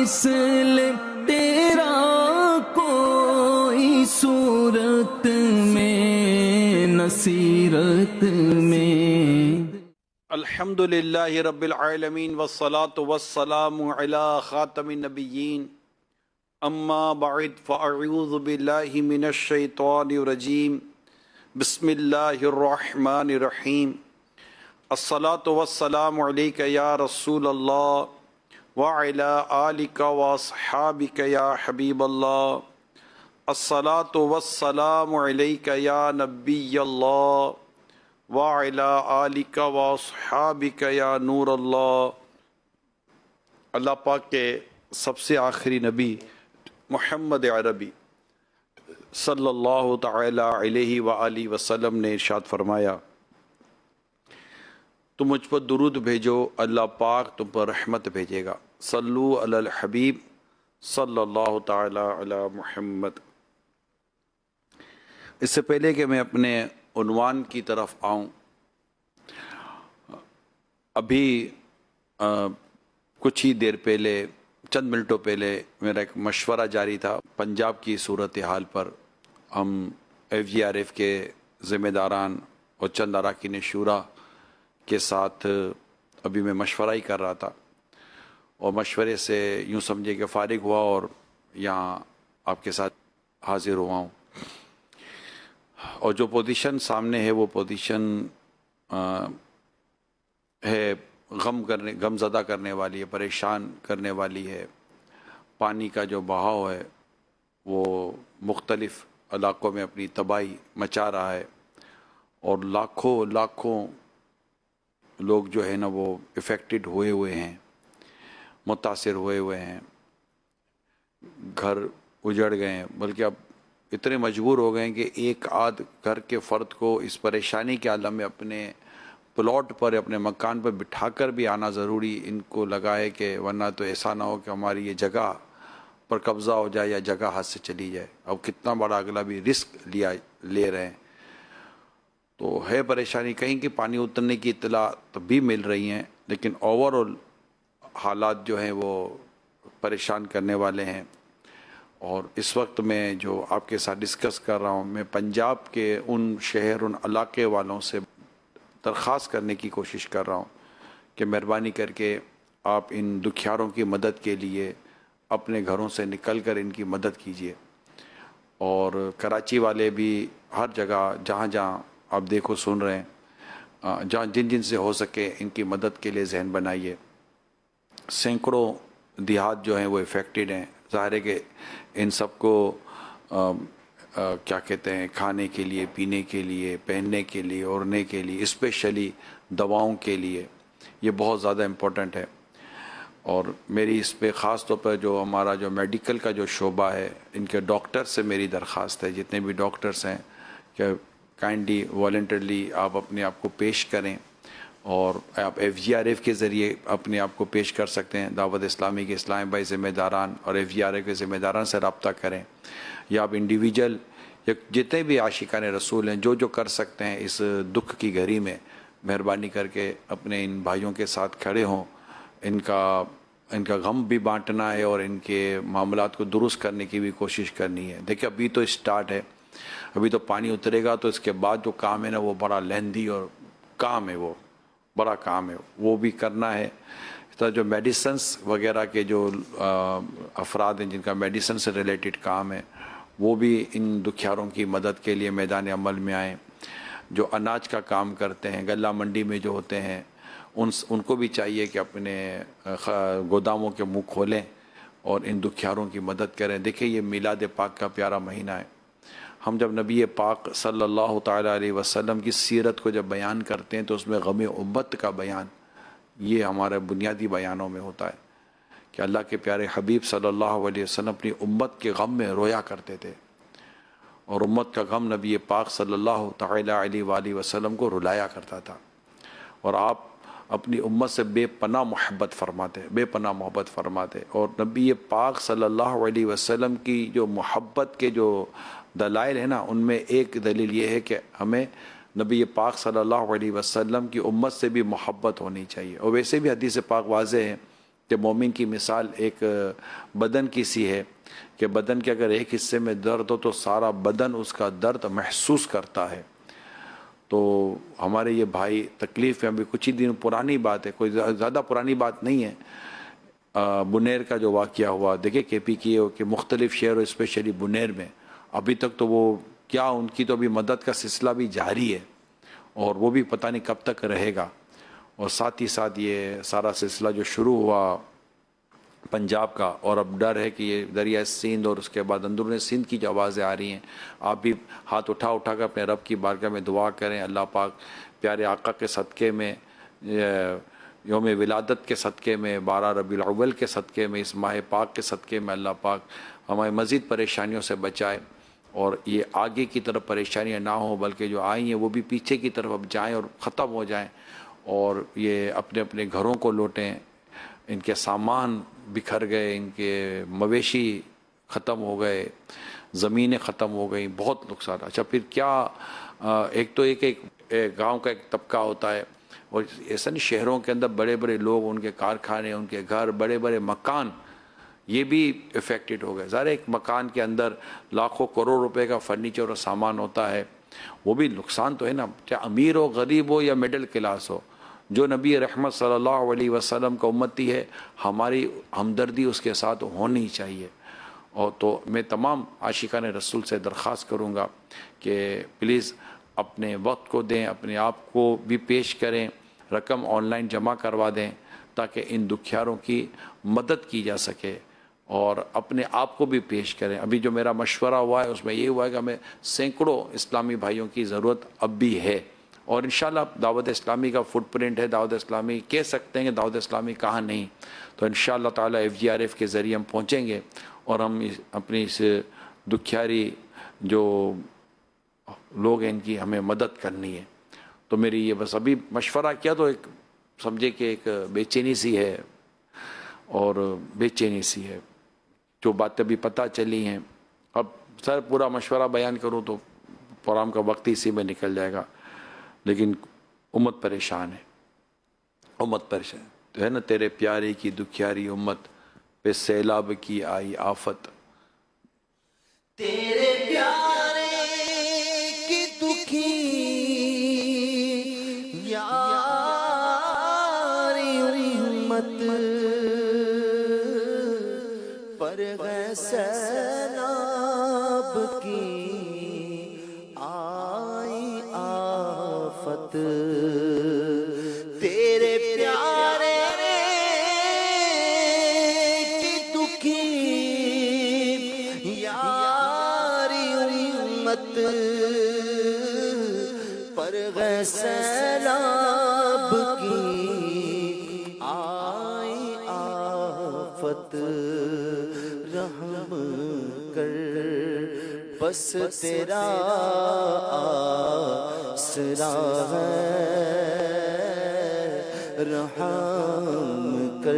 مثل تیرا کوئی صورت میں نصیرت میں۔ الحمدللہ رب العالمین والصلاة والسلام علی خاتم النبیین، اما بعد فاعوذ باللہ من الشیطان الرجیم، بسم اللہ الرحمن الرحیم۔ الصلاة والسلام علیک یا رسول اللہ وعلی آلک واصحابک یا حبیب اللہ۔ الصلاة والسلام علیک یا نبی اللہ وعلی آلک واصحابک یا نور اللہ۔ اللہ پاک کے سب سے آخری نبی محمد عربی صلی اللہ تعالی علیہ وآلہ وسلم نے ارشاد فرمایا، تم مجھ پر درود بھیجو، اللہ پاک تم پر رحمت بھیجے گا۔ صلو علی الحبیب صلی اللہ تعالی علی محمد۔ اس سے پہلے کہ میں اپنے عنوان کی طرف آؤں، ابھی کچھ ہی دیر پہلے، چند منٹوں پہلے میرا ایک مشورہ جاری تھا پنجاب کی صورتحال پر۔ ہم FGRF کے ذمہ داران اور چند اراکین شورا کے ساتھ ابھی میں مشورہ ہی کر رہا تھا، اور مشورے سے یوں سمجھے کہ فارغ ہوا اور یہاں آپ کے ساتھ حاضر ہوا ہوں۔ اور جو پوزیشن سامنے ہے وہ پوزیشن ہے غم زدہ کرنے والی ہے، پریشان کرنے والی ہے۔ پانی کا جو بہاؤ ہے وہ مختلف علاقوں میں اپنی تباہی مچا رہا ہے، اور لاکھوں لوگ جو ہے نا وہ افیکٹڈ ہوئے ہیں، متاثر ہوئے ہیں، گھر اجڑ گئے ہیں، بلکہ اب اتنے مجبور ہو گئے ہیں کہ ایک آدھ گھر کے فرد کو اس پریشانی کے عالم میں اپنے پلاٹ پر، اپنے مکان پر بٹھا کر بھی آنا ضروری ان کو لگا ہے، کہ ورنہ تو ایسا نہ ہو کہ ہماری یہ جگہ پر قبضہ ہو جائے یا جگہ ہاتھ سے چلی جائے۔ اب کتنا بڑا اگلا بھی رسک لے رہے ہیں، تو ہے پریشانی۔ کہیں کہ پانی اترنے کی اطلاع تو بھی مل رہی ہیں، لیکن اوورآل حالات جو ہیں وہ پریشان کرنے والے ہیں۔ اور اس وقت میں جو آپ کے ساتھ ڈسکس کر رہا ہوں، میں پنجاب کے ان شہر، ان علاقے والوں سے درخواست کرنے کی کوشش کر رہا ہوں کہ مہربانی کر کے آپ ان دکھیاروں کی مدد کے لیے اپنے گھروں سے نکل کر ان کی مدد کیجیے۔ اور کراچی والے بھی ہر جگہ جہاں آپ دیکھو سن رہے ہیں، جہاں جن سے ہو سکے ان کی مدد کے لیے ذہن بنائیے۔ سینکڑوں دیہات جو ہیں وہ افیکٹڈ ہیں۔ ظاہر ہے کہ ان سب کو کیا کہتے ہیں، کھانے کے لیے، پینے کے لیے، پہننے کے لیے، اوڑھنے کے لیے، اسپیشلی دواؤں کے لیے یہ بہت زیادہ امپورٹنٹ ہے۔ اور میری اس پہ خاص طور پر جو ہمارا جو میڈیکل کا جو شعبہ ہے، ان کے ڈاکٹر سے میری درخواست ہے، جتنے بھی ڈاکٹرس ہیں، کہ کائنڈلی والنٹرلی آپ اپنے آپ کو پیش کریں، اور آپ FGRF کے ذریعے اپنے آپ کو پیش کر سکتے ہیں۔ دعوت اسلامی کے اسلام بھائی ذمہ داران اور FGRF کے ذمہ داران سے رابطہ کریں، یا آپ انڈیویجول یا جتنے بھی عاشقان رسول ہیں جو کر سکتے ہیں اس دکھ کی گھڑی میں، مہربانی کر کے اپنے ان بھائیوں کے ساتھ کھڑے ہوں۔ ان کا غم بھی بانٹنا ہے اور ان کے معاملات کو درست کرنے کی بھی کوشش کرنی ہے۔ دیکھیں ابھی تو اسٹارٹ ہے، ابھی تو پانی اترے گا، تو اس کے بعد جو کام ہے نا وہ بڑا لیندی اور کام ہے، وہ بڑا کام ہے، وہ بھی کرنا ہے۔ اس طرح جو میڈیسنس وغیرہ کے جو افراد ہیں جن کا میڈیسن سے ریلیٹڈ کام ہے، وہ بھی ان دکھیاروں کی مدد کے لیے میدان عمل میں آئیں۔ جو اناج کا کام کرتے ہیں، غلہ منڈی میں جو ہوتے ہیں، ان کو بھی چاہیے کہ اپنے گوداموں کے منہ کھولیں اور ان دکھیاروں کی مدد کریں۔ دیکھیں یہ میلاد پاک کا پیارا مہینہ ہے۔ ہم جب نبی پاک صلی اللہ تعالیٰ علیہ وسلم کی سیرت کو جب بیان کرتے ہیں تو اس میں غم امت کا بیان، یہ ہمارے بنیادی بیانوں میں ہوتا ہے کہ اللہ کے پیارے حبیب صلی اللہ علیہ وسلم اپنی امت کے غم میں رویا کرتے تھے، اور امت کا غم نبی پاک صلی اللہ تعالیٰ علیہ وآلہ وسلم کو رلایا کرتا تھا۔ اور آپ اپنی امت سے بے پناہ محبت فرماتے، اور نبی پاک صلی اللہ علیہ وسلم کی جو محبت کے جو دلائل ہیں نا، ان میں ایک دلیل یہ ہے کہ ہمیں نبی پاک صلی اللہ علیہ وسلم کی امت سے بھی محبت ہونی چاہیے۔ اور ویسے بھی حدیث پاک واضح ہے کہ مومن کی مثال ایک بدن کی سی ہے کہ بدن کے اگر ایک حصے میں درد ہو تو سارا بدن اس کا درد محسوس کرتا ہے. تو ہمارے یہ بھائی تکلیف میں، ابھی کچھ ہی دن پرانی بات ہے، کوئی زیادہ پرانی بات نہیں ہے، بنیر کا جو واقعہ ہوا، دیکھیں کے پی کی کہ مختلف شہروں اسپیشلی بنیر میں ابھی تک تو وہ کیا، ان کی تو ابھی مدد کا سلسلہ بھی جاری ہے اور وہ بھی پتہ نہیں کب تک رہے گا. اور ساتھ ہی ساتھ یہ سارا سلسلہ جو شروع ہوا پنجاب کا، اور اب ڈر ہے کہ یہ دریائے سندھ اور اس کے بعد اندرون سندھ کی جو آوازیں آ رہی ہیں، آپ بھی ہاتھ اٹھا کر اپنے رب کی بارگاہ میں دعا کریں. اللہ پاک پیارے آقا کے صدقے میں، یوم ولادت کے صدقے میں، 12 ربیع الاول کے صدقے میں، اس ماہ پاک کے صدقے میں اللہ پاک ہمیں مزید پریشانیوں سے بچائے اور یہ آگے کی طرف پریشانیاں نہ ہوں، بلکہ جو آئی ہیں وہ بھی پیچھے کی طرف اب جائیں اور ختم ہو جائیں، اور یہ اپنے اپنے گھروں کو لوٹیں. ان کے سامان بکھر گئے، ان کے مویشی ختم ہو گئے، زمینیں ختم ہو گئیں، بہت نقصان. اچھا پھر کیا، ایک تو ایک گاؤں کا ایک طبقہ ہوتا ہے، اور ایسا نہیں شہروں کے اندر بڑے بڑے لوگ، ان کے کارخانے، ان کے گھر، بڑے بڑے مکان، یہ بھی افیکٹڈ ہو گئے. ظاہر ایک مکان کے اندر لاکھوں کروڑ روپے کا فرنیچر اور سامان ہوتا ہے، وہ بھی نقصان تو ہے نا، چاہے امیر ہو، غریب ہو یا مڈل کلاس ہو. جو نبی رحمت صلی اللہ علیہ وسلم کا امتی ہے، ہماری ہمدردی اس کے ساتھ ہونی چاہیے. اور تو میں تمام عاشقان رسول سے درخواست کروں گا کہ پلیز اپنے وقت کو دیں، اپنے آپ کو بھی پیش کریں، رقم آن لائن جمع کروا دیں تاکہ ان دکھیاروں کی مدد کی جا سکے، اور اپنے آپ کو بھی پیش کریں. ابھی جو میرا مشورہ ہوا ہے اس میں یہ ہوا ہے کہ ہمیں سینکڑوں اسلامی بھائیوں کی ضرورت اب بھی ہے، اور انشاءاللہ دعوت اسلامی کا فٹ پرنٹ ہے، دعوت اسلامی کہہ سکتے ہیں کہ دعوت اسلامی کہاں نہیں، تو انشاءاللہ تعالی FGRF کے ذریعے ہم پہنچیں گے اور ہم اپنی اس دکھیاری جو لوگ ہیں ان کی ہمیں مدد کرنی ہے. تو میری یہ بس ابھی مشورہ کیا تو ایک سمجھے کہ ایک بے چینی سی ہے، اور بے چینی سی ہے جو باتیں بھی پتہ چلی ہیں. اب سر پورا مشورہ بیان کروں تو پروگرام کا وقت ہی اسی میں نکل جائے گا، لیکن امت پریشان ہے، امت پریشان تو ہے نا. تیرے پیارے کی دکھیاری امت پہ سیلاب کی آئی آفت، تیرے پیارے کی دکھی یاری امت پر ہے سیلاب کی آئی آفت. تیرے پیارے کی دکھی یاری امت پر ہے سیلاب کی آئی آفت. رحم کر بس تیرا آسرا ہے، رحم کر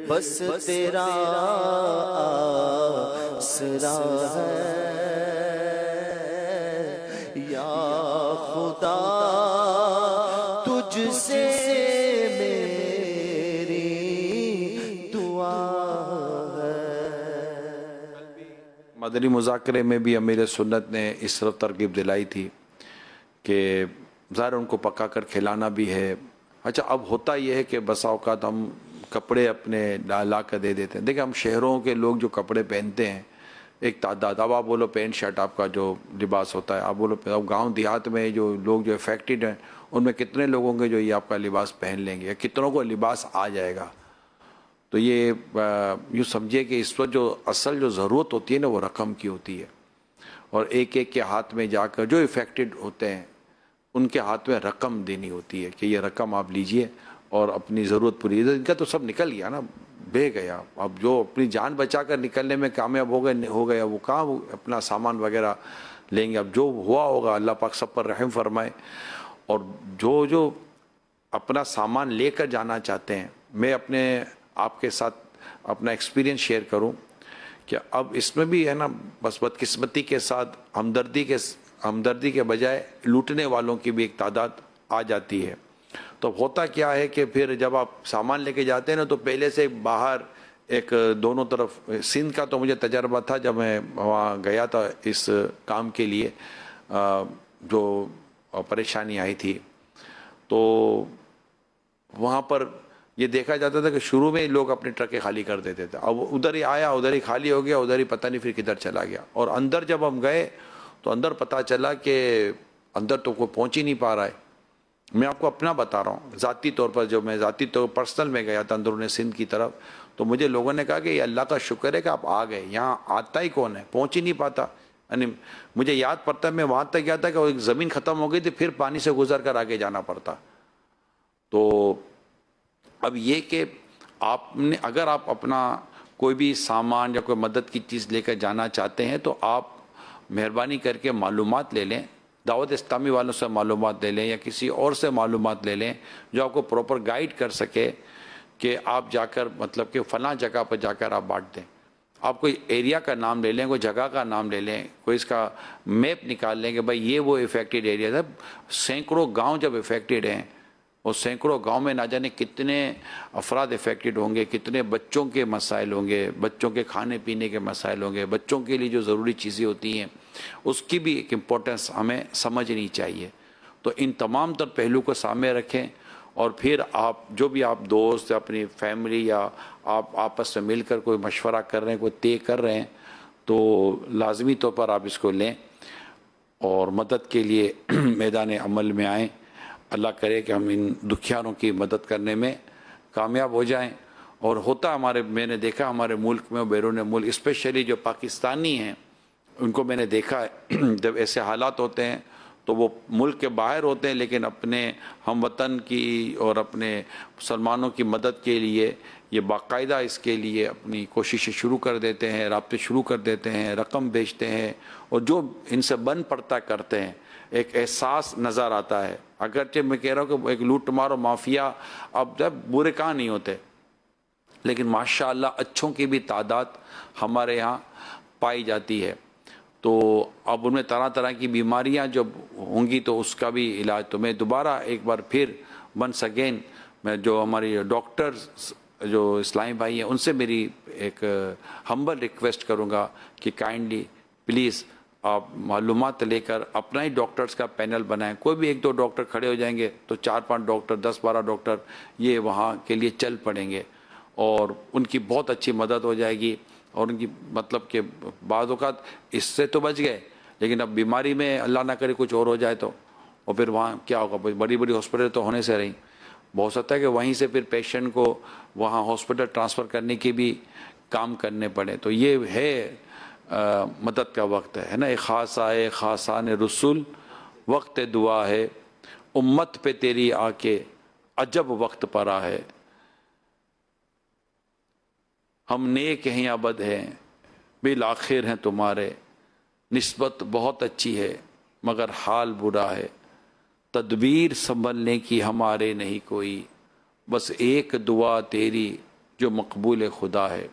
بس تیرا آسرا ہے. یا خدا تجھ سے میری دعا ہے. مدنی مذاکرے میں بھی امیر سنت نے اس طرف ترغیب دلائی تھی کہ ظاہر ان کو پکا کر کھلانا بھی ہے. اچھا اب ہوتا یہ ہے کہ بسا اوقات ہم کپڑے اپنے لا کر دے دیتے ہیں. دیکھیں ہم شہروں کے لوگ جو کپڑے پہنتے ہیں ایک تعداد، اب آپ بولو پینٹ شرٹ آپ کا جو لباس ہوتا ہے، آپ بولو اب گاؤں دیہات میں جو لوگ جو افیکٹڈ ہیں ان میں کتنے لوگ ہوں گے جو یہ آپ کا لباس پہن لیں گے، یا کتنوں کو لباس آ جائے گا. تو یہ یوں سمجھیے کہ اس وقت جو اصل جو ضرورت ہوتی ہے نا وہ رقم کی ہوتی ہے، اور ایک ایک کے ہاتھ میں جا کر جو افیکٹڈ ہوتے ہیں ان کے ہاتھ میں رقم دینی ہوتی ہے کہ یہ رقم آپ لیجئے اور اپنی ضرورت پوری. ان کا تو سب نکل گیا نا، بہ گیا. اب جو اپنی جان بچا کر نکلنے میں کامیاب ہو گیا وہ کہاں اپنا سامان وغیرہ لیں گے. اب جو ہوا ہوگا اللہ پاک سب پر رحم فرمائے. اور جو اپنا سامان لے کر جانا چاہتے ہیں، میں اپنے آپ کے ساتھ اپنا ایکسپیرینس شیئر کروں کہ اب اس میں بھی ہے نا بس بدقسمتی کے ساتھ ہمدردی کے بجائے لوٹنے والوں کی بھی ایک تعداد آ جاتی ہے. تو ہوتا کیا ہے کہ پھر جب آپ سامان لے کے جاتے ہیں نا تو پہلے سے باہر ایک دونوں طرف، سندھ کا تو مجھے تجربہ تھا جب میں وہاں گیا تھا اس کام کے لیے، جو پریشانی آئی تھی، تو وہاں پر یہ دیکھا جاتا تھا کہ شروع میں لوگ اپنی ٹرکیں خالی کر دیتے تھے، اب ادھر ہی آیا ادھر ہی خالی ہو گیا، ادھر ہی پتہ نہیں پھر کدھر چلا گیا، اور اندر جب ہم گئے تو اندر پتہ چلا کہ اندر تو کوئی پہنچ ہی نہیں پا رہا ہے۔ میں آپ کو اپنا بتا رہا ہوں، ذاتی طور پر جو میں ذاتی طور پرسنل میں گیا تھا اندرون سندھ کی طرف، تو مجھے لوگوں نے کہا کہ یہ اللہ کا شکر ہے کہ آپ آ گئے، یہاں آتا ہی کون ہے، پہنچ ہی نہیں پاتا۔ یعنی مجھے یاد پڑتا ہے میں وہاں تک گیا تھا کہ ایک زمین ختم ہو گئی تھی، پھر پانی سے گزر کر آگے جانا پڑتا۔ تو اب یہ کہ آپ نے اگر آپ اپنا کوئی بھی سامان یا کوئی مدد کی چیز لے کر جانا چاہتے ہیں تو آپ مہربانی کر کے معلومات لے لیں، دعوت اسلامی والوں سے معلومات لے لیں یا کسی اور سے معلومات لے لیں جو آپ کو پراپر گائیڈ کر سکے کہ آپ جا کر مطلب کہ فلاں جگہ پر جا کر آپ بانٹ دیں۔ آپ کوئی ایریا کا نام لے لیں، کوئی جگہ کا نام لے لیں، کوئی اس کا میپ نکال لیں کہ بھائی یہ وہ افیکٹڈ ایریا ہے۔ سینکڑوں گاؤں جب افیکٹڈ ہیں، اور سینکڑوں گاؤں میں نہ جانے کتنے افراد افیکٹڈ ہوں گے، کتنے بچوں کے مسائل ہوں گے، بچوں کے کھانے پینے کے مسائل ہوں گے، بچوں کے لیے جو ضروری چیزیں ہوتی ہیں اس کی بھی ایک امپورٹنس ہمیں سمجھنی چاہیے۔ تو ان تمام تر پہلو کو سامنے رکھیں، اور پھر آپ جو بھی آپ دوست، اپنی فیملی یا آپ آپس میں مل کر کوئی مشورہ کر رہے ہیں، کوئی طے کر رہے ہیں، تو لازمی طور پر آپ اس کو لیں اور مدد کے لیے میدان عمل میں آئیں۔ اللہ کرے کہ ہم ان دکھیاروں کی مدد کرنے میں کامیاب ہو جائیں۔ اور ہوتا ہمارے، میں نے دیکھا ہمارے ملک میں اور بیرون ملک، اسپیشلی جو پاکستانی ہیں ان کو میں نے دیکھا ہے جب ایسے حالات ہوتے ہیں تو وہ ملک کے باہر ہوتے ہیں لیکن اپنے ہم وطن کی اور اپنے مسلمانوں کی مدد کے لیے یہ باقاعدہ اس کے لیے اپنی کوششیں شروع کر دیتے ہیں، رابطے شروع کر دیتے ہیں، رقم بھیجتے ہیں، اور جو ان سے بن پڑتا کرتے ہیں۔ ایک احساس نظر آتا ہے، اگرچہ میں کہہ رہا ہوں کہ ایک لوٹ مار و مافیا اب جب برے کہاں نہیں ہوتے، لیکن ماشاءاللہ اچھوں کی بھی تعداد ہمارے یہاں پائی جاتی ہے۔ تو اب ان میں طرح طرح کی بیماریاں جب ہوں گی تو اس کا بھی علاج، تو میں دوبارہ ایک بار پھر ونس اگین میں جو ہماری ڈاکٹرز جو اسلامی بھائی ہیں ان سے میری ایک ہمبل ریکویسٹ کروں گا کہ کائنڈلی پلیز آپ معلومات لے کر اپنا ہی ڈاکٹرز کا پینل بنائیں۔ کوئی بھی ایک دو ڈاکٹر کھڑے ہو جائیں گے تو 4-5 ڈاکٹر، 10-12 ڈاکٹر یہ وہاں کے لیے چل پڑیں گے، اور ان کی بہت اچھی مدد ہو جائے گی۔ اور ان کی مطلب کہ بعض اوقات اس سے تو بچ گئے، لیکن اب بیماری میں اللہ نہ کرے کچھ اور ہو جائے تو، اور پھر وہاں کیا ہوگا؟ بڑی بڑی ہاسپٹل تو ہونے سے رہیں، بہت سکتا ہے کہ وہیں سے پھر پیشنٹ کو وہاں ہاسپٹل ٹرانسفر کرنے کی بھی کام کرنے پڑے۔ تو یہ ہے مدد کا وقت ہے نا۔ ایک خاص آئے خاصان رسول، وقت دعا ہے، امت پہ تیری آ کے عجب وقت پڑا ہے۔ ہم نیک ہیں یا بد ہیں، بالآخر ہیں تمہارے، نسبت بہت اچھی ہے مگر حال برا ہے، تدبیر سنبھلنے کی ہمارے نہیں کوئی، بس ایک دعا تیری جو مقبول خدا ہے۔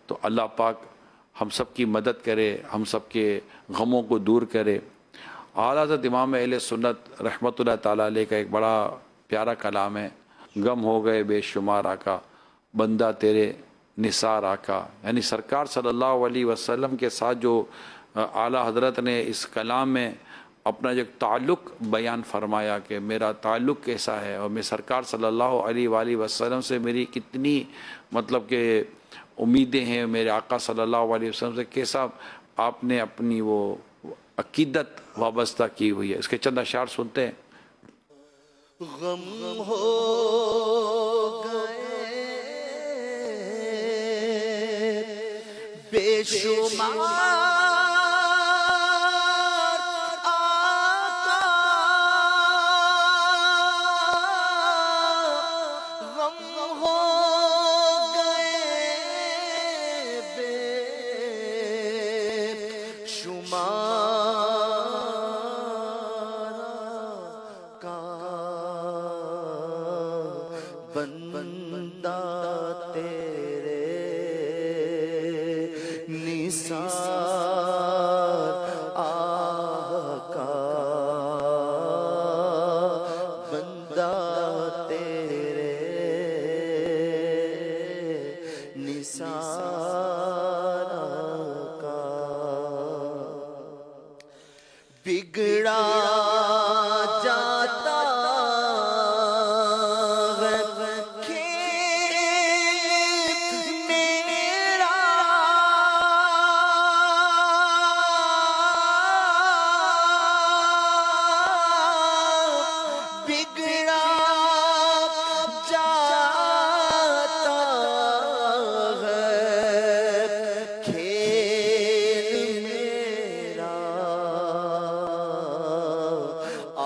تو اللہ پاک ہم سب کی مدد کرے، ہم سب کے غموں کو دور کرے۔ اعلیٰ حضرت امام اہل سنت رحمۃ اللہ تعالیٰ علیہ کا ایک بڑا پیارا کلام ہے، غم ہو گئے بے شمار آقا، بندہ تیرے نثار آقا، یعنی سرکار صلی اللہ علیہ وسلم کے ساتھ جو اعلیٰ حضرت نے اس کلام میں اپنا جو تعلق بیان فرمایا کہ میرا تعلق کیسا ہے، اور میں سرکار صلی اللہ علیہ وآلہ وسلم سے میری کتنی مطلب کہ امیدیں ہیں، میرے آقا صلی اللہ علیہ وسلم سے کیسا آپ نے اپنی وہ عقیدت وابستہ کی ہوئی ہے۔ اس کے چند اشعار سنتے ہیں۔ غم ہو گئے بے شمار آقا، غم ہو گئے بے شمار آقا، بندہ تیرے نثار نثار کا بگڑا جاتا ہے کھیت میرا بگڑا جاتا ہے کھیت میرا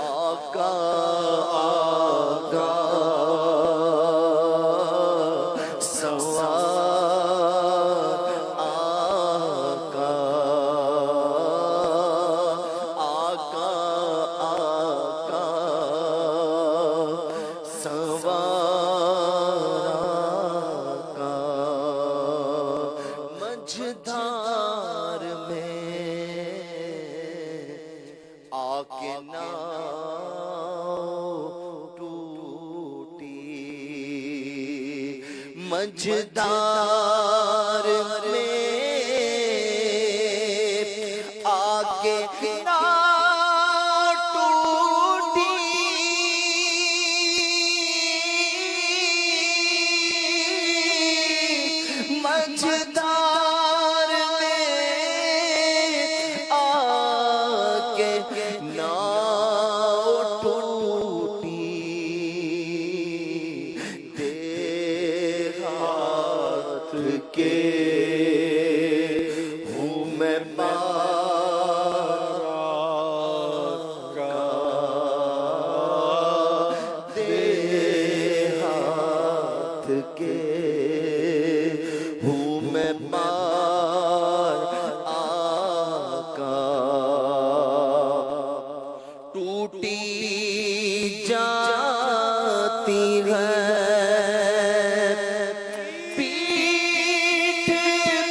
آقا آقا سوار آقا آقا آقا سوار آقا مجھدار میں آکے ناؤ ٹوٹی مجھدار میں آکے ناؤ ٹوٹی مجھدار میں آکے ناؤ ٹوٹی دیہات کے ہوں میں دیہات کے ہوں میں پار آقا ٹوٹی جاتی ہے پیٹھ میری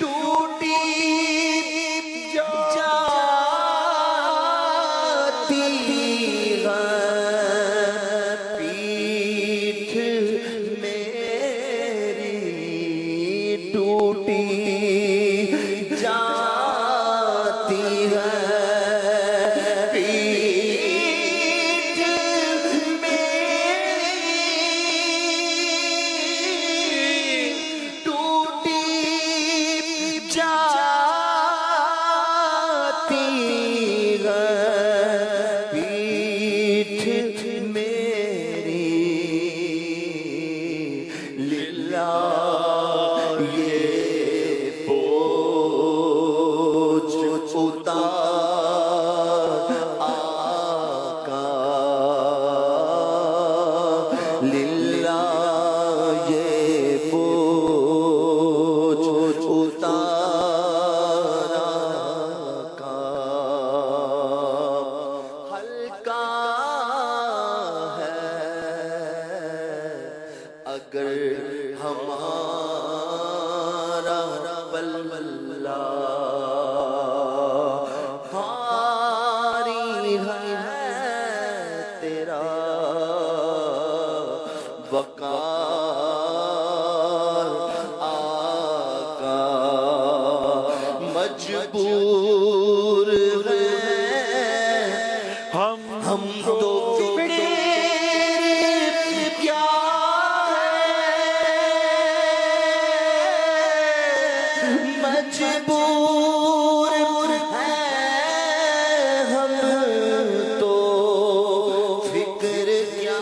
ٹوٹی جاتی ہے پیٹھ میری ٹوٹی جاتی ہے پیٹھ میری ٹوٹی جاتی ہے پیٹھ میری للہ یہ بوجھ اتار آقا للہ یہ بوجھ اتار آقا ہلکا ہے اگر ہمارا بلبلا بھاری ہے تیرا وقار آقا مجبور ہیں ہم تو کیا مجبور ہیں ہم تو فکر کیا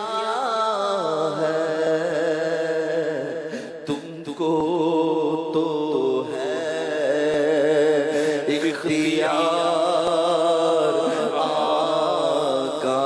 ہے تم کو تو ہے اختیار آقا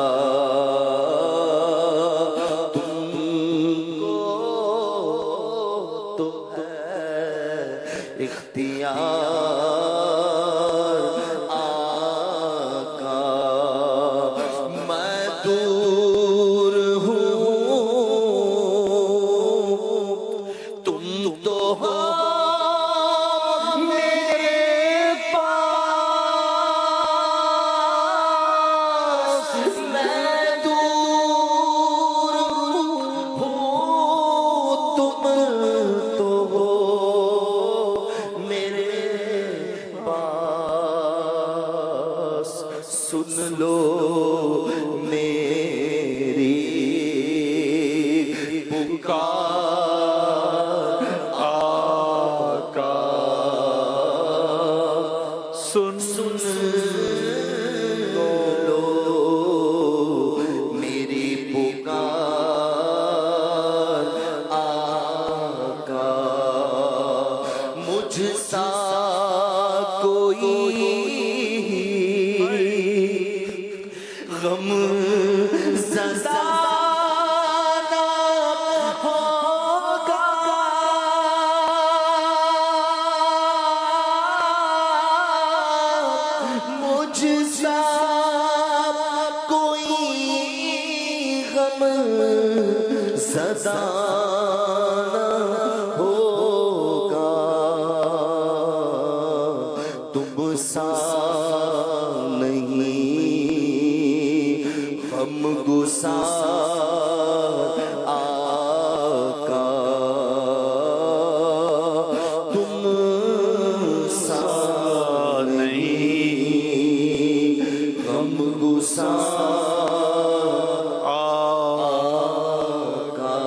سن لو میری پکار آقا، سن لو میری پکار آقا، مجھ سا کوئی غم زدہ نہ ہوگا، مجھ سا کوئی غم زدہ نہ ہوگا، تم سا غم گسار آقا، تم سا نہیں غم گسار آقا،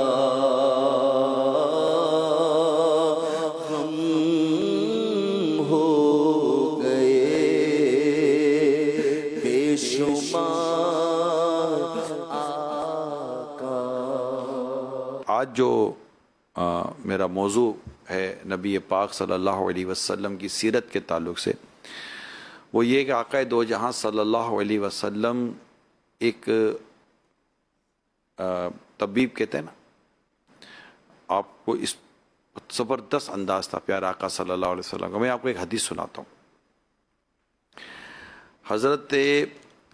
غم ہو گئے بے شمار۔ آج جو میرا موضوع ہے نبی پاک صلی اللہ علیہ وسلم کی سیرت کے تعلق سے، وہ یہ کہ آقا دو جہاں صلی اللہ علیہ وسلم ایک طبیب کہتے ہیں نا، آپ کو اس زبردست انداز تھا پیارا آقا صلی اللہ علیہ وسلم کا۔ میں آپ کو ایک حدیث سناتا ہوں۔ حضرت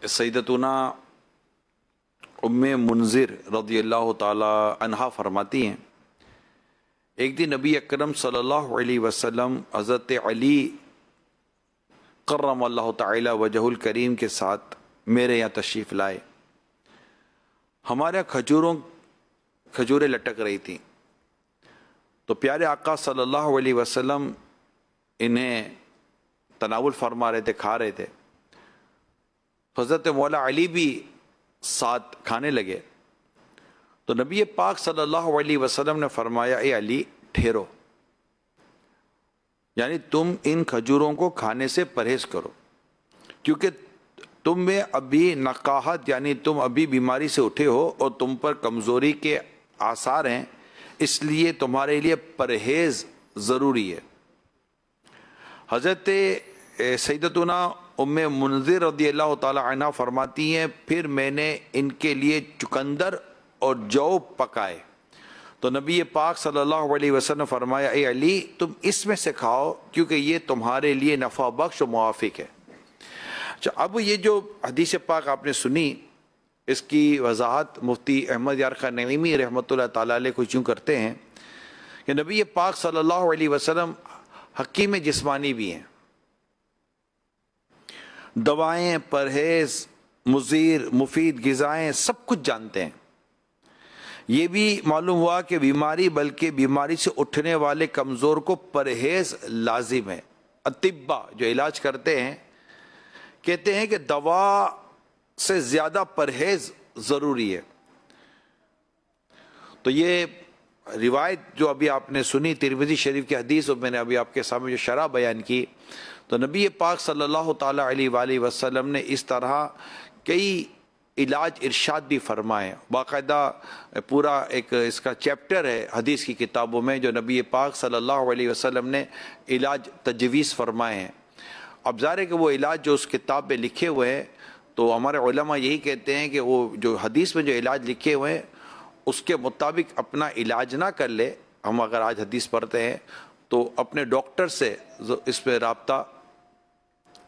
سیدتنا ام منذر رضی اللہ تعالی عنہا فرماتی ہیں، ایک دن نبی اکرم صلی اللہ علیہ وسلم حضرت علی کرم اللہ تعالی وجہ الکریم کے ساتھ میرے یہاں تشریف لائے۔ ہمارے کھجوریں لٹک رہی تھیں، تو پیارے آقا صلی اللہ علیہ وسلم انہیں تناول فرما رہے تھے، کھا رہے تھے۔ حضرت مولا علی بھی ساتھ کھانے لگے، تو نبی پاک صلی اللہ علیہ وسلم نے فرمایا، اے علی ٹھہرو، یعنی تم ان کھجوروں کو کھانے سے پرہیز کرو، کیونکہ تم میں ابھی نقاہت یعنی تم ابھی بیماری سے اٹھے ہو اور تم پر کمزوری کے آثار ہیں، اس لیے تمہارے لیے پرہیز ضروری ہے۔ حضرت سیدتنا ام منذر رضی اللہ تعالی عنہ فرماتی ہیں، پھر میں نے ان کے لیے چقندر اور جو پکائے، تو نبی پاک صلی اللہ علیہ وسلم نے فرمایا، اے علی تم اس میں سے کھاؤ کیونکہ یہ تمہارے لیے نفع بخش و موافق ہے۔ اچھا، اب یہ جو حدیث پاک آپ نے سنی، اس کی وضاحت مفتی احمد یار خان نعیمی رحمۃ اللہ تعالیٰ علیہ کچھ یوں کرتے ہیں کہ نبی پاک صلی اللہ علیہ وسلم حکیم جسمانی بھی ہیں، دوائیں، پرہیز، مضر مفید غذائیں سب کچھ جانتے ہیں۔ یہ بھی معلوم ہوا کہ بیماری بلکہ بیماری سے اٹھنے والے کمزور کو پرہیز لازم ہے۔ اطباء جو علاج کرتے ہیں کہتے ہیں کہ دوا سے زیادہ پرہیز ضروری ہے۔ تو یہ روایت جو ابھی آپ نے سنی ترمذی شریف کی حدیث، اور میں نے ابھی آپ کے سامنے جو شرح بیان کی، تو نبی پاک صلی اللہ تعالی علیہ وآلہ وسلم نے اس طرح کئی علاج ارشاد بھی فرمائے۔ باقاعدہ پورا ایک اس کا چیپٹر ہے حدیث کی کتابوں میں جو نبی پاک صلی اللہ علیہ وسلم نے علاج تجویز فرمائے ہیں۔ اب ظاہر ہے کہ وہ علاج جو اس کتاب میں لکھے ہوئے ہیں، تو ہمارے علماء یہی کہتے ہیں کہ وہ جو حدیث میں جو علاج لکھے ہوئے ہیں اس کے مطابق اپنا علاج نہ کر لے۔ ہم اگر آج حدیث پڑھتے ہیں تو اپنے ڈاکٹر سے اس پہ رابطہ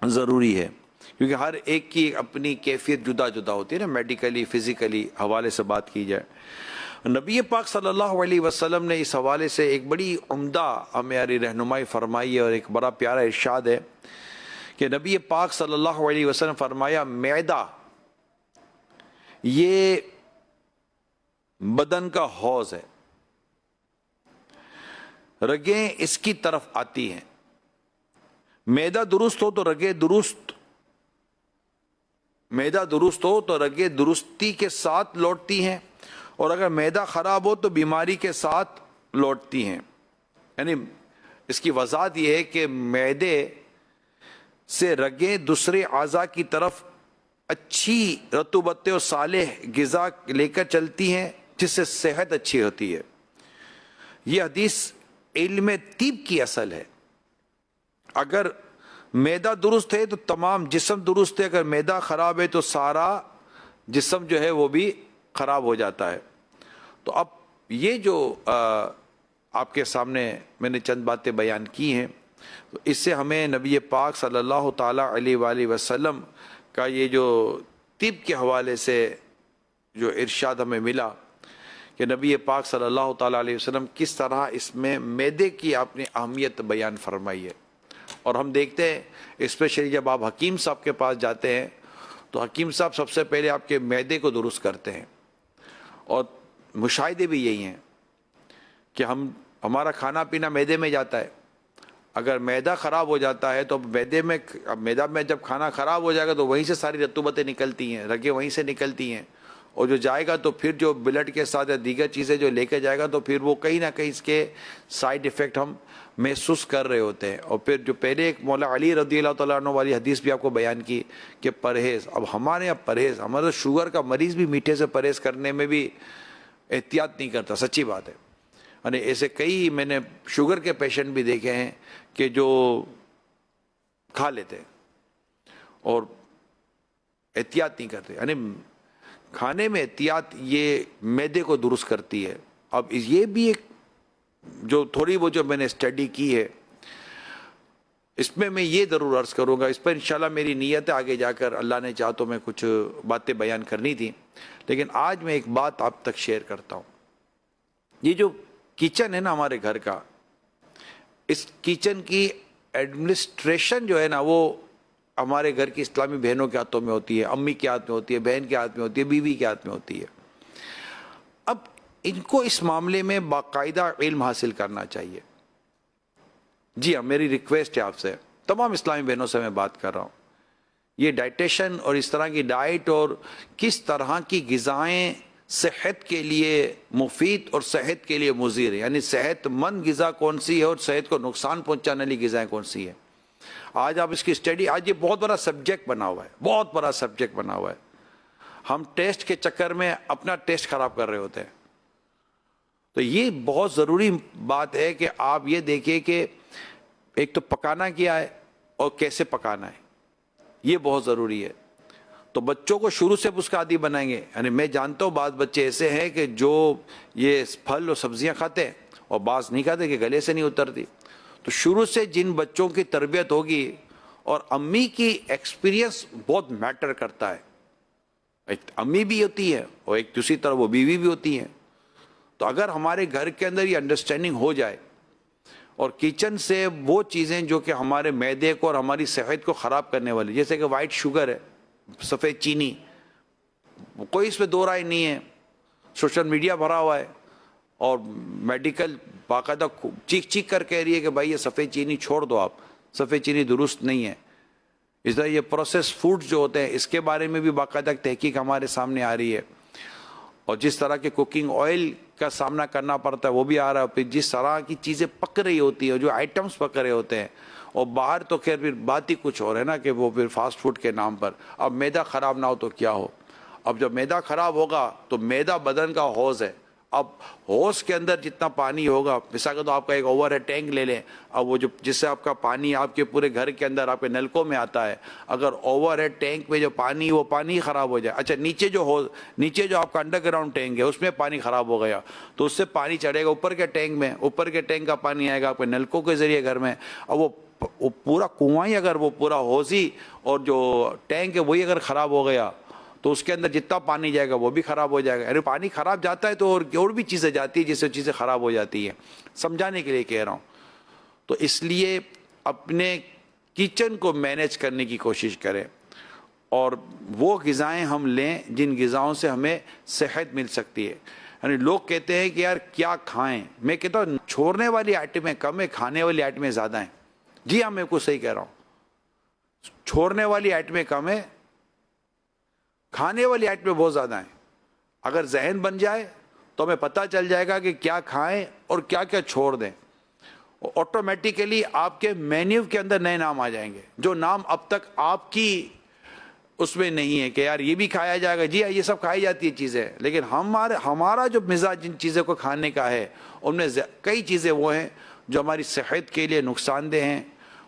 ضروری ہے، کیونکہ ہر ایک کی اپنی کیفیت جدا جدا ہوتی ہے نا، میڈیکلی فزیکلی حوالے سے بات کی جائے۔ نبی پاک صلی اللہ علیہ وسلم نے اس حوالے سے ایک بڑی عمدہ ہماری رہنمائی فرمائی ہے، اور ایک بڑا پیارا ارشاد ہے کہ نبی پاک صلی اللہ علیہ وسلم فرمایا، معدہ یہ بدن کا حوض ہے، رگیں اس کی طرف آتی ہیں، معدہ درست ہو تو رگیں درست میدا درست ہو تو رگیں درستی کے ساتھ لوٹتی ہیں، اور اگر میدا خراب ہو تو بیماری کے ساتھ لوٹتی ہیں. یعنی اس کی وضاحت یہ ہے کہ معدے سے رگیں دوسرے اعضاء کی طرف اچھی رطوبت اور صالح غذا لے کر چلتی ہیں، جس سے صحت اچھی ہوتی ہے. یہ حدیث علم طب کی اصل ہے. اگر معدہ درست ہے تو تمام جسم درست ہے، اگر معدہ خراب ہے تو سارا جسم جو ہے وہ بھی خراب ہو جاتا ہے. تو اب یہ جو آپ کے سامنے میں نے چند باتیں بیان کی ہیں، تو اس سے ہمیں نبی پاک صلی اللہ تعالیٰ علیہ وآلہ وسلم کا یہ جو طب کے حوالے سے جو ارشاد ہمیں ملا کہ نبی پاک صلی اللہ تعالیٰ علیہ وسلم کس طرح اس میں معدے کی اپنی اہمیت بیان فرمائی ہے. اور ہم دیکھتے ہیں اسپیشلی جب آپ حکیم صاحب کے پاس جاتے ہیں تو حکیم صاحب سب سے پہلے آپ کے معدے کو درست کرتے ہیں. اور مشاہدے بھی یہی ہیں کہ ہمارا کھانا پینا معدے میں جاتا ہے. اگر معدہ خراب ہو جاتا ہے تو معدہ میں جب کھانا خراب ہو جائے گا تو وہیں سے ساری رطوبتیں نکلتی ہیں، رگیں وہیں سے نکلتی ہیں، اور جو جائے گا تو پھر جو بلڈ کے ساتھ یا دیگر چیزیں جو لے کے جائے گا تو پھر وہ کہیں نہ کہیں اس کے سائیڈ ایفیکٹ ہم محسوس کر رہے ہوتے ہیں. اور پھر جو پہلے ایک مولا علی رضی اللہ تعالیٰ عنہ والی حدیث بھی آپ کو بیان کی کہ پرہیز. اب ہمارے یہاں پرہیز، ہمارا شوگر کا مریض بھی میٹھے سے پرہیز کرنے میں بھی احتیاط نہیں کرتا، سچی بات ہے. یعنی ایسے کئی میں نے شوگر کے پیشنٹ بھی دیکھے ہیں کہ جو کھا لیتے اور احتیاط نہیں کرتے. یعنی کھانے میں احتیاط یہ معدے کو درست کرتی ہے. اب یہ بھی ایک جو تھوڑی وہ جو میں نے اسٹڈی کی ہے اس میں یہ ضرور عرض کروں گا، اس پر انشاءاللہ میری نیت ہے آگے جا کر اللہ نے چاہا تو میں کچھ باتیں بیان کرنی تھی، لیکن آج میں ایک بات آپ تک شیئر کرتا ہوں. یہ جو کچن ہے نا ہمارے گھر کا، اس کچن کی ایڈمنسٹریشن جو ہے نا وہ ہمارے گھر کی اسلامی بہنوں کے ہاتھوں میں ہوتی ہے، امی کے ہاتھ میں ہوتی ہے، بہن کے ہاتھ میں ہوتی ہے، بیوی کے ہاتھ میں ہوتی ہے. اب ان کو اس معاملے میں باقاعدہ علم حاصل کرنا چاہیے. جی ہاں، میری ریکویسٹ ہے آپ سے، تمام اسلامی بہنوں سے میں بات کر رہا ہوں. یہ ڈائٹیشن اور اس طرح کی ڈائٹ اور کس طرح کی غذائیں صحت کے لیے مفید اور صحت کے لیے مضر ہے، یعنی صحت مند غذا کون سی ہے اور صحت کو نقصان پہنچانے والی غذائیں کون سی ہے. آج آپ اس کی اسٹڈی، آج یہ بہت بڑا سبجیکٹ بنا ہوا ہے، بہت بڑا سبجیکٹ بنا ہوا ہے. ہم ٹیسٹ کے چکر میں اپنا ٹیسٹ خراب کر رہے ہوتے ہیں. تو یہ بہت ضروری بات ہے کہ آپ یہ دیکھیں کہ ایک تو پکانا کیا ہے اور کیسے پکانا ہے، یہ بہت ضروری ہے. تو بچوں کو شروع سے اس کا عادی بنائیں گے. یعنی میں جانتا ہوں بعض بچے ایسے ہیں کہ جو یہ پھل اور سبزیاں کھاتے ہیں اور بعض نہیں کھاتے کہ گلے سے نہیں اترتی. تو شروع سے جن بچوں کی تربیت ہوگی، اور امی کی ایکسپیرینس بہت میٹر کرتا ہے. ایک امی بھی ہوتی ہے اور ایک دوسری طرح وہ بیوی بھی ہوتی ہیں. تو اگر ہمارے گھر کے اندر یہ انڈرسٹینڈنگ ہو جائے اور کچن سے وہ چیزیں جو کہ ہمارے معدے کو اور ہماری صحت کو خراب کرنے والی، جیسے کہ وائٹ شوگر ہے، سفید چینی، کوئی اس پہ دو رائے نہیں ہے. سوشل میڈیا بھرا ہوا ہے اور میڈیکل باقاعدہ چیخ چیخ کر کہہ رہی ہے کہ بھائی یہ سفید چینی چھوڑ دو، آپ سفید چینی درست نہیں ہے. اس طرح یہ پروسیس فوڈ جو ہوتے ہیں اس کے بارے میں بھی باقاعدہ تحقیق ہمارے سامنے آ رہی ہے. اور جس طرح کے کوکنگ آئل کا سامنا کرنا پڑتا ہے وہ بھی آ رہا ہے. پھر جس طرح کی چیزیں پک رہی ہوتی ہیں، جو آئٹمس پک رہے ہوتے ہیں، اور باہر تو خیر پھر بات ہی کچھ اور ہے نا کہ وہ پھر فاسٹ فوڈ کے نام پر. اب معدہ خراب نہ ہو تو کیا ہو. اب جب معدہ خراب ہوگا تو معدہ بدن کا حوض ہے. اب حوض کے اندر جتنا پانی ہوگا، مثال کے تو آپ کا ایک اوور ہیڈ ٹینک لے لیں، اب وہ جو جس سے آپ کا پانی آپ کے پورے گھر کے اندر آپ کے نلکوں میں آتا ہے، اگر اوور ہیڈ ٹینک میں جو پانی وہ پانی خراب ہو جائے، اچھا نیچے جو آپ کا انڈر گراؤنڈ ٹینک ہے اس میں پانی خراب ہو گیا تو اس سے پانی چڑھے گا اوپر کے ٹینک میں، اوپر کے ٹینک کا پانی آئے گا آپ کے نلکوں کے ذریعے گھر میں. اب وہ پورا کنواں ہی اگر وہ پورا حوض ہی اور جو ٹینک ہے وہی اگر خراب ہو گیا تو اس کے اندر جتنا پانی جائے گا وہ بھی خراب ہو جائے گا. یعنی پانی خراب جاتا ہے تو اور بھی چیزیں جاتی ہیں جس سے چیزیں خراب ہو جاتی ہیں. سمجھانے کے لیے کہہ رہا ہوں. تو اس لیے اپنے کچن کو مینیج کرنے کی کوشش کریں اور وہ غذائیں ہم لیں جن غذاؤں سے ہمیں صحت مل سکتی ہے. یعنی لوگ کہتے ہیں کہ یار کیا کھائیں، میں کہتا ہوں چھوڑنے والی آئٹمیں کم ہیں، کھانے والی آئٹمیں زیادہ ہیں. جی ہاں، میں کچھ صحیح کہہ رہا ہوں. چھوڑنے والی آئٹمیں کم ہیں، کھانے والی آیٹمیں بہت زیادہ ہیں. اگر ذہن بن جائے تو ہمیں پتہ چل جائے گا کہ کیا کھائیں اور کیا کیا چھوڑ دیں. آٹومیٹیکلی آپ کے مینیو کے اندر نئے نام آ جائیں گے, جو نام اب تک آپ کی اس میں نہیں ہے کہ یار یہ بھی کھایا جائے گا. جی یہ سب کھائی جاتی ہے چیزیں, لیکن ہمارا جو مزاج جن چیزوں کو کھانے کا ہے ان میں کئی چیزیں وہ ہیں جو ہماری صحت کے لیے نقصان دہ ہیں.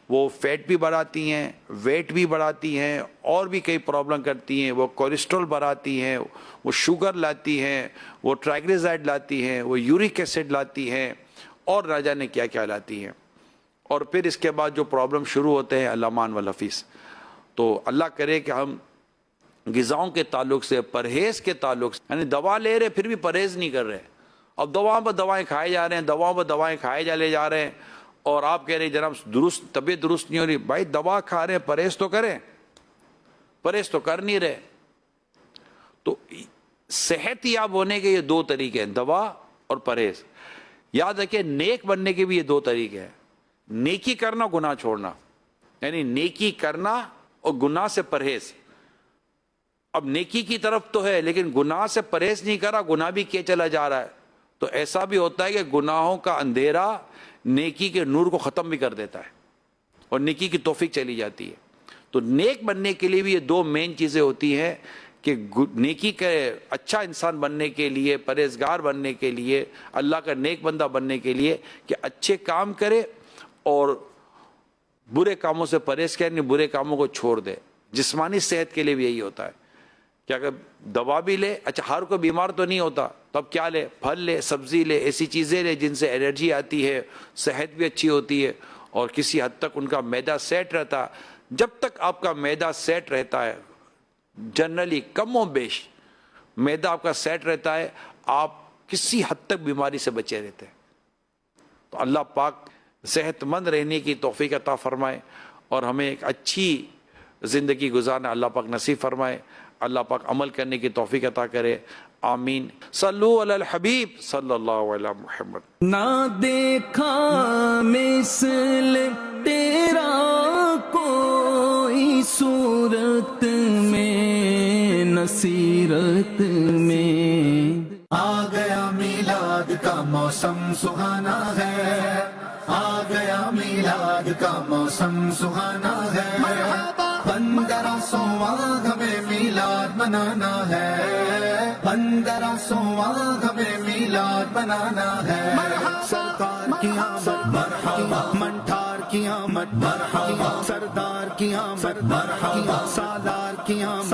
وہ فیٹ بھی بڑھاتی ہیں, ویٹ بھی بڑھاتی ہیں, اور بھی کئی پرابلم کرتی ہیں. وہ کولیسٹرول بڑھاتی ہیں, وہ شوگر لاتی ہیں, وہ ٹرائیگلیسرائڈ لاتی ہیں, وہ یورک ایسڈ لاتی ہیں, اور نہ جانے کیا کیا لاتی ہیں. اور پھر اس کے بعد جو پرابلم شروع ہوتے ہیں الامان والحفیظ. تو اللہ کرے کہ ہم غذاؤں کے تعلق سے, پرہیز کے تعلق سے, یعنی دوا لے رہے پھر بھی پرہیز نہیں کر رہے, اب دواؤں پر دوائیں کھائے جا رہے ہیں, دواؤں پر دوائیں کھائے جا رہے ہیں, اور آپ کہہ رہے ہیں جناب طبیعت درست نہیں ہو رہی. بھائی دوا کھا رہے ہیں, پرہیز تو کریں, پرہیز تو کر نہیں رہے. تو صحت یاب ہونے کے یہ دو طریقے ہیں, دوا اور پرہیز. یاد رکھیں نیک بننے کے بھی یہ دو طریقے ہیں. نیکی کرنا, گناہ چھوڑنا, یعنی نیکی کرنا اور گناہ سے پرہیز. اب نیکی کی طرف تو ہے لیکن گناہ سے پرہیز نہیں کرا, گناہ بھی کیے چلا جا رہا ہے. تو ایسا بھی ہوتا ہے کہ گناہوں کا اندھیرا نیکی کے نور کو ختم بھی کر دیتا ہے اور نیکی کی توفیق چلی جاتی ہے. تو نیک بننے کے لیے بھی یہ دو مین چیزیں ہوتی ہیں کہ نیکی کے اچھا انسان بننے کے لیے, پرہیزگار بننے کے لیے, اللہ کا نیک بندہ بننے کے لیے کہ اچھے کام کرے اور برے کاموں سے پرہیز کرے, برے کاموں کو چھوڑ دے. جسمانی صحت کے لیے بھی یہی ہوتا ہے کہ اگر دوا بھی لے, اچھا ہر کوئی بیمار تو نہیں ہوتا, تو اب کیا لے, پھل لے, سبزی لے, ایسی چیزیں لے جن سے انرجی آتی ہے, صحت بھی اچھی ہوتی ہے, اور کسی حد تک ان کا معدہ سیٹ رہتا. جب تک آپ کا معدہ سیٹ رہتا ہے, جنرلی کم و بیش معدہ آپ کا سیٹ رہتا ہے, آپ کسی حد تک بیماری سے بچے رہتے ہیں. تو اللہ پاک صحت مند رہنے کی توفیق عطا فرمائے اور ہمیں ایک اچھی زندگی گزارنا اللہ پاک نصیب فرمائے. اللہ پاک عمل کرنے کی توفیق عطا کرے. آمین. صلو علی الحبیب صلی اللہ علیہ محمد. نہ دیکھا مثل تیرا کوئی صورت میں, نصیرت میں. آ گیا میلاد کا موسم سہانا ہے, آ گیا میلاد کا موسم سہانا ہے. 1500واں ہمیں میلاد منانا ہے, 1500واں ہمیں میلاد منانا ہے. سرکار کی آمد مرحبا, منٹھار کی آمد مرحبا, سردار کی آمد مرحبا, سالار کی آمد